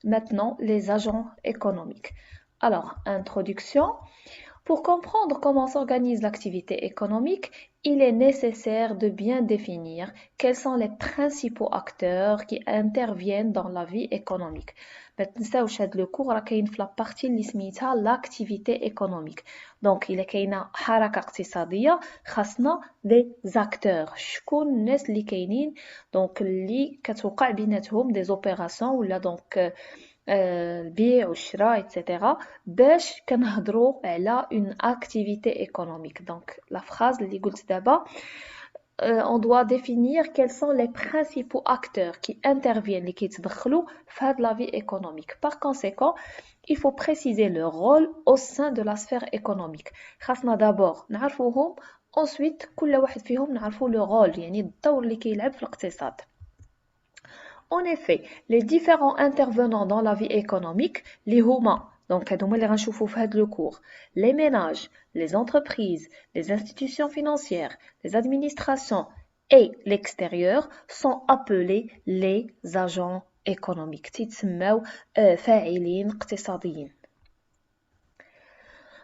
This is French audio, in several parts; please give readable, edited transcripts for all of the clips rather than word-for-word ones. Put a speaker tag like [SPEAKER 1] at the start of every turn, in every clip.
[SPEAKER 1] Maintenant, les agents économiques. Alors, introduction. Pour comprendre comment s'organise l'activité économique, il est nécessaire de bien définir quels sont les principaux acteurs qui interviennent dans la vie économique. ما تنساوش هاد لو كور راه كاين في لابارتي اللي سميتها l'activité économique. دونك إلا كاينة حركة اقتصادية خاصنا des acteurs. شكون الناس اللي كاينين دونك اللي كتوقع بيناتهم des opérations ولا دونك البيع والشراء etc. باش كنهضروا على une activité économique. Donc la phrase اللي قلت دابا on doit définir quels sont les principaux acteurs qui interviennent اللي كيتدخلوا في هاد la vie économique. Par conséquent, il faut préciser leur rôle au sein de la sphère économique. خاصنا d'abord نعرفوهم ensuite كل واحد فيهم نعرفو le rôle يعني الدور اللي كيلعب في الاقتصاد. En effet, les différents intervenants dans la vie économique, les هما donc هادوما اللي غنشوفو في هاد le cours, les ménages, les entreprises, les institutions financières, les administrations et l'extérieur sont appelés les agents économiques. تيتسماو فاعلين اقتصاديين.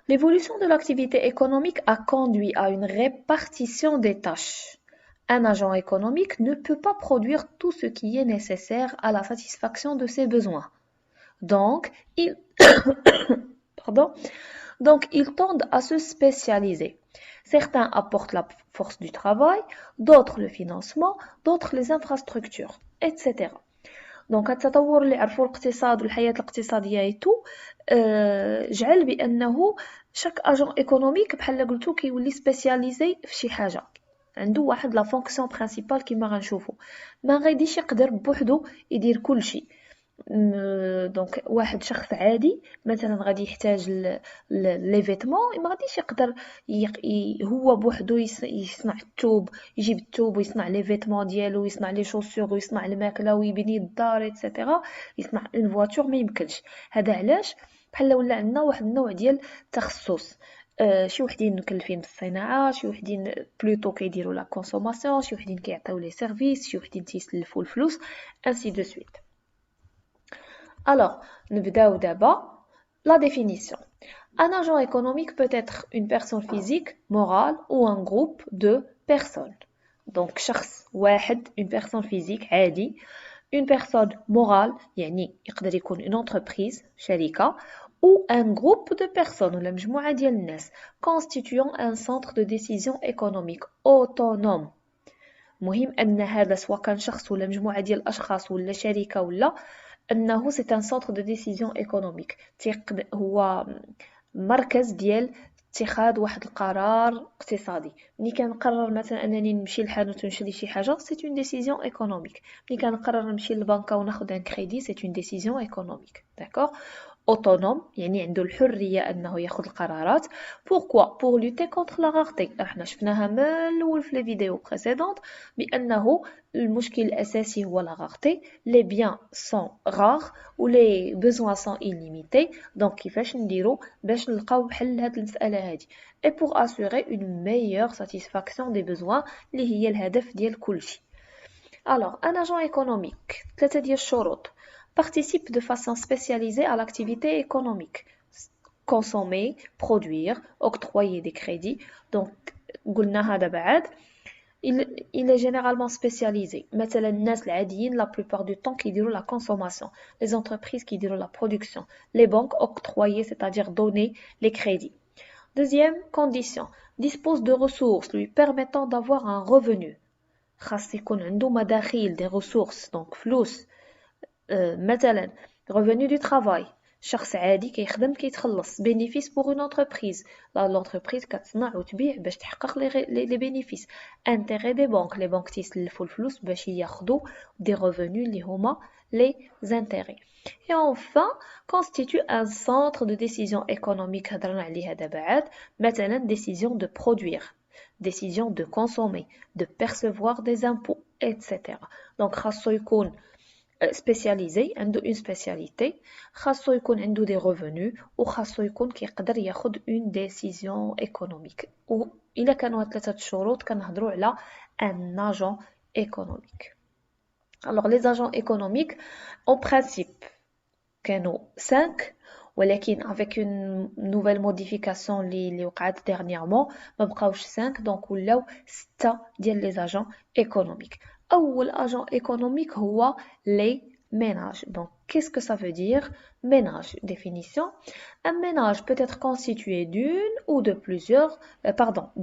[SPEAKER 1] L'évolution de l'activité économique a conduit à une répartition des tâches. Un agent économique ne peut pas produire tout ce qui est nécessaire à la satisfaction de ses besoins. Donc, pardon, donc ils tendent à se spécialiser. Certains apportent la force du travail, d'autres le financement, d'autres les infrastructures, etc. دونك التطور اللي عرفوا الاقتصاد والحياة الاقتصادية ايتو جعل بأنه شاك اجون ايكونوميك بحال قلتو كيولي سبيسياليزي في شي حاجة عنده واحد لا فونكسيون برينسيبال كيما غنشوفو ما غاديش يقدر بوحدو يدير كلشي دونك واحد شخص عادي مثلا غادي يحتاج لي فيتمون ما غاديش يقدر هو بوحدو يصنع الثوب يجيب الثوب ويصنع لي فيتمون ديالو ويصنع لي شوسور ويصنع الماكله ويبني الدار ايتترا يصنع اون فواتور ما يمكنش هذا علاش بحال ولا عندنا واحد النوع ديال التخصص شي وحدين مكلفين بالصناعه شي وحدين بلوتو كيديروا لا كونسوماسيون شي وحدين كيعطيو لي سيرفيس شي وحدين تيسلفوا الفلوس ainsi de suite. Alors, نبداو دابا la définition. Un agent économique peut être une personne physique, morale ou un groupe de personnes. Donc شخص واحد une personne physique عادي une personne morale يعني يقدر يكون une entreprise شركة ou un groupe de personnes ولا مجموعة ديال الناس constituant un centre de décision économique autonome. مهم أن هذا سواء كان شخص ولا مجموعة ديال الأشخاص ولا شركة ولا أنه c'est un centre de décision économique هو مركز ديال اتخاذ واحد القرار اقتصادي ملي كنقرر مثلا انني نمشي للحانوت ونشري شي حاجه سي اون ديسيزيون ايكونوميك ملي كنقرر نمشي للبنكه وناخذ ان كريدي سي اون ديسيزيون ايكونوميك داكوغ autonome يعني عنده الحرية أنه ياخذ القرارات. Pourquoi? Pour lutter contre la rareté. احنا شفناها من الأول في les vidéos précédentes بأنه المشكل الأساسي هو la rareté. Les biens sont rares و les besoins sont illimités. Donc كيفاش نديرو باش نلقاو حل لهاد المسألة هادي. Et pour assurer une meilleure satisfaction des besoins اللي هي الهدف ديال كلشي. Alors, un agent économique, ثلاثة ديال الشروط participe de façon spécialisée à l'activité économique. Consommer, produire, octroyer des crédits. Donc, قلنا هذا بعد. Il est généralement spécialisé. مثلا الناس العاديين la plupart du temps qui diront la consommation. Les entreprises qui diront la production. Les banques octroyer, c'est-à-dire donner les crédits. Deuxième condition. Dispose de ressources lui permettant d'avoir un revenu. خاص يكون عنده مداخيل des ressources donc فلوس مثلا revenu du travail شخص عادي كيخدم كيتخلص bénéfice pour une entreprise l'entreprise كتصنع وتبيع باش تحقق les bénéfices intérêt des banques les banques تيسلفوا الفلوس باش ياخذوا des revenus اللي هما les intérêts et enfin constitue un centre de décision économique هضرنا عليه هذا بعد مثلا décision de produire décision de consommer, de percevoir des impôts, etc. Donc, خاصو يكون spécialisé, عنده une spécialité, خاصو يكون عنده des revenus, وخاصو يكون كيقدر ياخد une décision économique. وإلا كانوا ثلاثة شروط كنهضروا على un agent économique. Alors, les agents économiques, en principe, كانوا 5 ولكن avec une nouvelle modification اللي وقعت dernièrement ما بقاوش 5 دونك ولاو 6 ديال لي اجون économiques. اول اجون économique هو les ménages. Donc qu'est-ce que ça veut dire ménage? Définition: un ménage peut être constitué d'une ou de plusieurs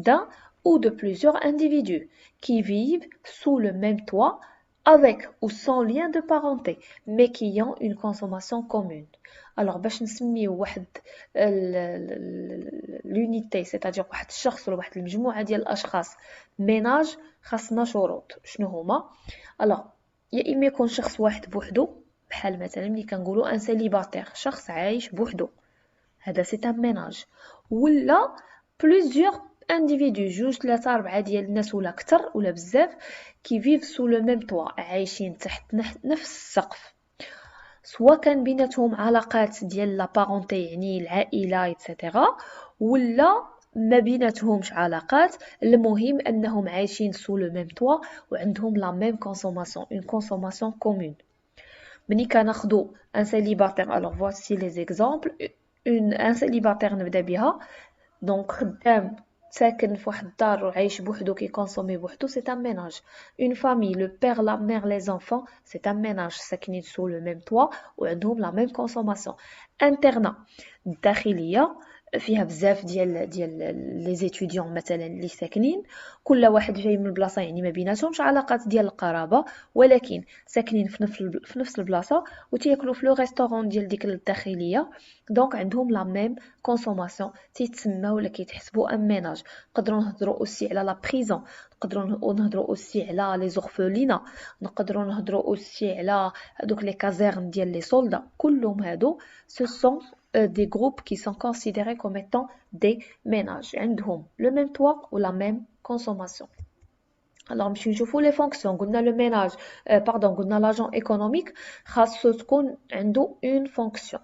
[SPEAKER 1] d'un ou de plusieurs individus qui vivent sous le même toit avec ou sans lien de parenté mais qui ont une consommation commune. Alors باش نسميو واحد l'unité c'est-à-dire واحد الشخص ولا واحد المجموعة ديال الاشخاص ménage خاصنا شروط. شنو هما؟ alors يا اما يكون شخص واحد بوحدو بحال مثلا ملي كنقولوا ان سيليباتير شخص عايش بوحدو هذا سي ان ménage ولا plusieurs individus جوج 3 4 ديال الناس ولا اكثر ولا بزاف كي فيف سو لو ميم توا عايشين تحت نفس السقف سواء كان بيناتهم علاقات ديال لا بارونتي يعني العائله ايتترا ولا ما بيناتهمش علاقات المهم انهم عايشين سو لو ميم توا وعندهم لا ميم كونسوماسيون اون كونسوماسيون كومون. ملي كناخذوا ان سيليباتير الوغ فواسي لي زيكزامبل ان سيليباتير نبدا بها دونك خدام ساكن في واحد الدار وعايش بوحدو كيكونسومي بوحدو سي ان ménage. اون فامي لو بير لا مير لي زونفون سي ان ménage ساكنين سو لو ميم توا وعندهم لا ميم كونسوماسيون. انترنا الداخليه فيها بزاف ديال لي زيتوديون مثلا اللي ساكنين كل واحد جاي من بلاصه يعني ما بيناتهمش علاقات ديال القرابه ولكن ساكنين في نفس البلاصه وتياكلوا في لو ريستورون ديال ديك الداخليه دونك عندهم لا ميم كونسوماسيون تيتسموا ولا كيتحسبوا ان ménage. نقدروا نهضروا اوسي على لا بريزون نقدروا نهضروا اوسي على لي زورفولينا نقدروا نهضروا اوسي على هذوك لي كازيرن ديال لي سولدا كلهم هادو ce sont des groupes qui sont considérés comme étant des ménages عندهم le même toit ou la même consommation. Alors نمشيو نشوفوا les fonctions. قلنا le ménage قلنا l'agent économique خاصو تكون عنده une fonction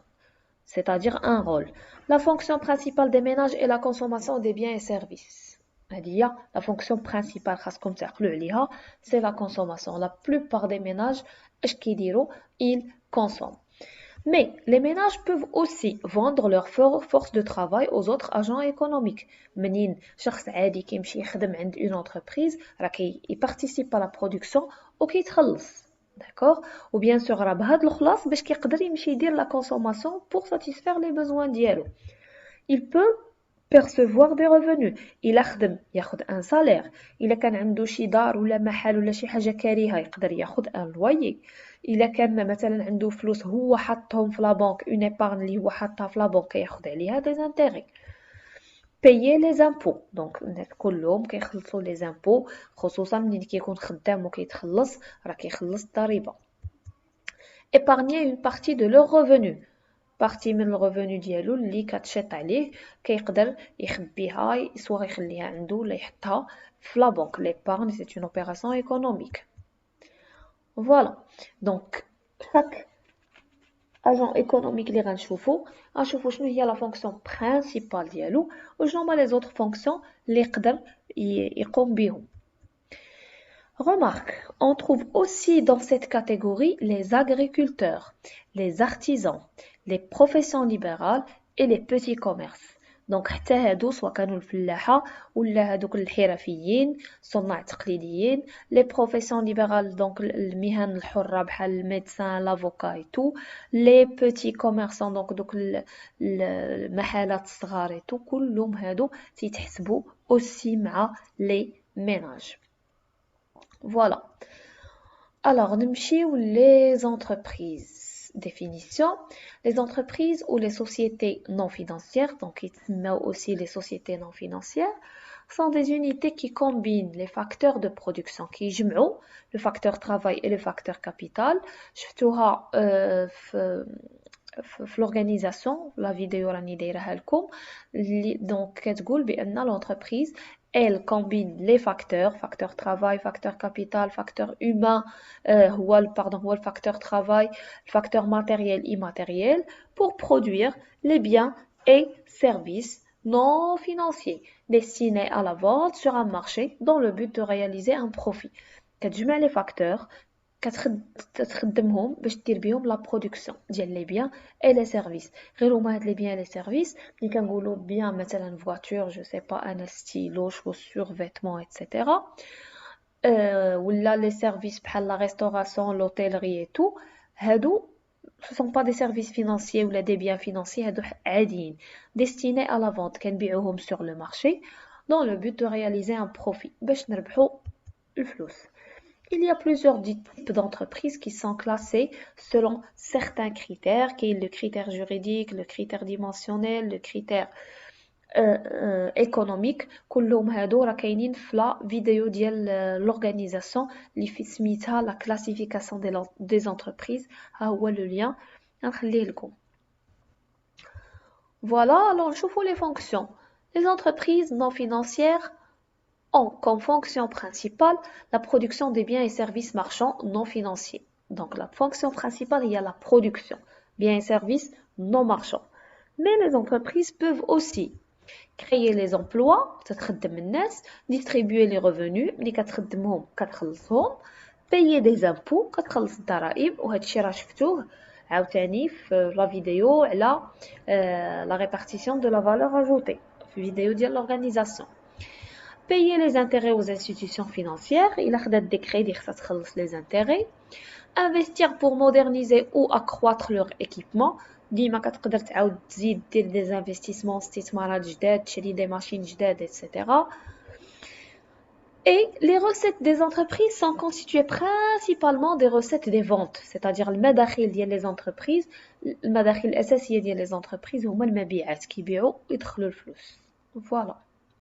[SPEAKER 1] c'est-à-dire un rôle. La fonction principale des ménages est la consommation des biens et services. هذه la fonction principale خاصكم تعقلوا عليها c'est la consommation. La plupart des ménages اش كيديروا ils consomment. Mais les ménages peuvent aussi vendre leur force de travail aux autres agents économiques. منين شخص عادي كيمشي يخدم عند une entreprise راه participe à la production وكيتخلص. D'accord? Ou bien sûr راه بهاد الخلاص باش كيقدر يمشي يدير la consommation pour satisfaire les besoins ديالو. Il peut percevoir des revenus. ياخد un salaire. إلا كان عنده شي دار ولا محل ولا شي حاجة كاريها يقدر ياخد un loyer. إلا كان مثلا عنده فلوس هو حطهم في لا بنك اون ايبارن اللي هو حطها في لا بنك ياخد عليها دي زانتيغي. payer les impôts دونك كلهم كيخلصوا لي زامبو خصوصا ملي كيكون خدام وكيتخلص راه كيخلص الضريبه. épargner une partie de leur revenu بارتي من الريفوني ديالو اللي كتشط عليه كيقدر يخبيها سواء يخليها عنده ولا يحطها في لا بنك. l'épargne c'est une opération économique. Voilà. Donc chaque agent économique اللي غنشوفوا شنو هي la fonction principale ديالو وشنو هما les autres fonctions اللي يقدر يقوم بهم. Remarque, on trouve aussi dans cette catégorie les agriculteurs, les artisans, les professions libérales et les petits commerces. Donc حتى هادو سواء كانوا الفلاحة ولا هادوك الحرفيين صناع تقليديين les professions libérales donc المهن الحرة بحال الميدسان لافوكا et tout les petits commerçants donc دوك المحلات الصغار et tout كلهم هادو تيتحسبوا aussi مع les ménages. Voilà. Alors, نمشيو les entreprises. Définition. Les entreprises ou les sociétés non financières, donc يتسموا aussi les sociétés non financières, sont des unités qui combinent les facteurs de production qui يجمعوا le facteur travail et le facteur capital. شفتوها في l'organisation, la vidéo راني دايرها لكم. Donc كتقول بأن l'entreprise elle combine les facteurs travail, facteur capital, facteur humain, هو le facteur travail, facteur matériel, immatériel, pour produire les biens et services non financiers destinés à la vente sur un marché dans le but de réaliser un profit. كتجمع les facteurs كتخدمهم باش دير بهم لا برودكسيون ديال لي بيان اي لي سيرفيس. غير هما هاد لي بيان لي سيرفيس ملي كنقولوا بيان مثلا فواتور جو سي با ان ستيلو شوسور فيتمون ايتترا ولا لي سيرفيس بحال لا ريستوراسيون لوتيلري اي تو. هادو ce sont pas des services financiers ou des biens financiers هادو عاديين destinés à la vente كنبيعوهم sur le marché dans le but de réaliser un profit باش نربحوا الفلوس. Il y a plusieurs types d'entreprises qui sont classées selon certains critères, qui est le critère juridique, le critère dimensionnel, le critère économique. كلهم هادو راه كاينين في لا فيديو ديال l'organisation اللي في سميتها la classification des entreprises. ها هو le lien غنخليه لكم. Voilà, alors نشوفوا les fonctions. Les entreprises non financières ont comme fonction principale la production des biens et services marchands non financiers. Donc la fonction principale, il y a la production, biens et services non marchands. Mais les entreprises peuvent aussi créer les emplois, distribuer les revenus, payer des impôts, وهادشي راه شفتوه عاوتاني في لا فيديو على la répartition de la valeur ajoutée في فيديو ديال l'organisation. Payer les intérêts aux institutions financières, il a des crédits qui خلص les intérêts. Investir pour moderniser ou accroître leur équipement. ديما كتقدر تعاود تزيد دير des investissements استثمارات جداد تشري des machines جداد etc. Et les recettes des entreprises sont constituées principalement des recettes des ventes, c'est-à-dire المداخيل ديال les entreprises. المداخيل الأساسية ديال les entreprises هما المبيعات كيبيعوا ويدخلوا الفلوس. Voilà.